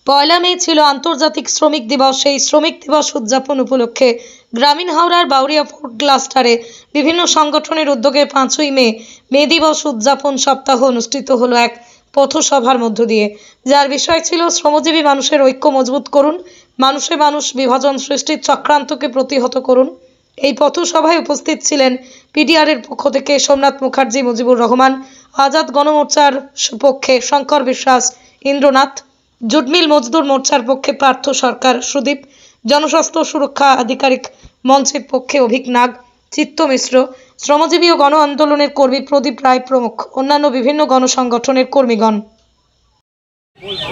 পয়লা মে ছিল আন্তর্জাতিক শ্রমিক দিবস। এই শ্রমিক দিবস উদযাপন উপলক্ষে গ্রামীণ হাওড়ার বাউরিয়া ফুড ক্লাস্টারে বিভিন্ন সংগঠনের উদ্যোগে 5ই মে দিবস উদযাপন সপ্তাহ অনুষ্ঠিত হলো এক পথসভার মধ্য দিয়ে, যার বিষয় ছিল শ্রমজীবী মানুষের ঐক্য মজবুত করুন, মানুষে মানুষ বিভাজন সৃষ্টির চক্রান্তকে প্রতিহত করুন। এই পথসভায় উপস্থিত ছিলেন পিডিআর-এর পক্ষ থেকে সোমনাথ মুখার্জি, মুজিবুর রহমান, আজাদ গণমোর্চার পক্ষে শঙ্কর বিশ্বাস, ইন্দ্রনাথ, জুটমিল মজদুর মোর্চার পক্ষে পার্থ সরকার, সুদীপ, জনস্বাস্থ্য সুরক্ষা আধিকারিক মঞ্চের পক্ষে অভিক নাগ, চিত্ত মিশ্র, শ্রমজীবী ও গণ আন্দোলনের কর্মী প্রদীপ রায় প্রমুখ অন্যান্য বিভিন্ন গণসংগঠনের কর্মীগণ।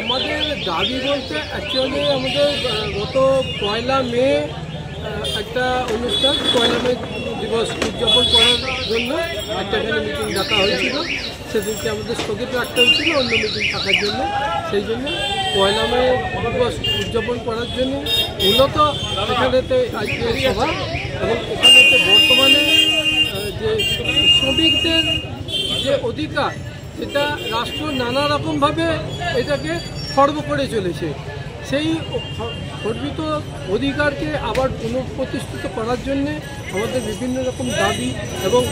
আমাদের দাবি বলতে অ্যাকচুয়ালি আমাদের গত পয়লা মে একটা অনুষ্ঠান, পয়লা মে দিবস উদযাপন করার জন্য একটা এখানে মিটিং ডাকা হয়েছিল। সেদিনকে আমাদের স্থগিত রাখতে হয়েছিল অন্য মিটিং থাকার জন্য। সেই জন্য পয়লা মে দিবস উদযাপন করার জন্য মূলত এখানেতে আজকে সভা, এবং এখানেতে বর্তমানে যে শ্রমিকদের যে অধিকার, এটা রাষ্ট্র নানা রকমভাবে এটাকে খর্ব করে চলেছে। সেই খর্বিত অধিকারকে আবার পুনঃপ্রতিষ্ঠিত করার জন্যে আমাদের বিভিন্ন রকম দাবি এবং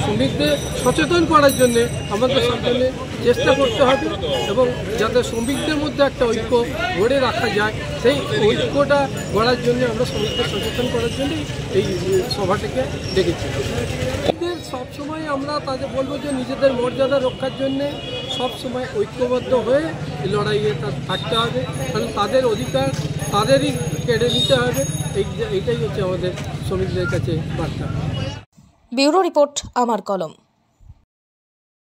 শ্রমিকদের সচেতন করার জন্যে আমাদের সামনে চেষ্টা করতে হবে, এবং যাতে শ্রমিকদের মধ্যে একটা ঐক্য গড়ে রাখা যায়, সেই ঐক্যটা গড়ার জন্য আমরা শ্রমিকদের সচেতন করার জন্যই এই সভাটাকে ডেকেছি। সবসময় আমরা তাদের বলবো যে নিজেদের মর্যাদা রক্ষার জন্যে সবসময় ঐক্যবদ্ধ হয়ে লড়াইয়ে থাকতে হবে, কারণ তাদের অধিকার তাদেরই কেড়ে নিতে হবে। এইটাই হচ্ছে আমাদের শ্রমিকদের কাছে বার্তা। ব্যুরো রিপোর্ট, আমার কলম।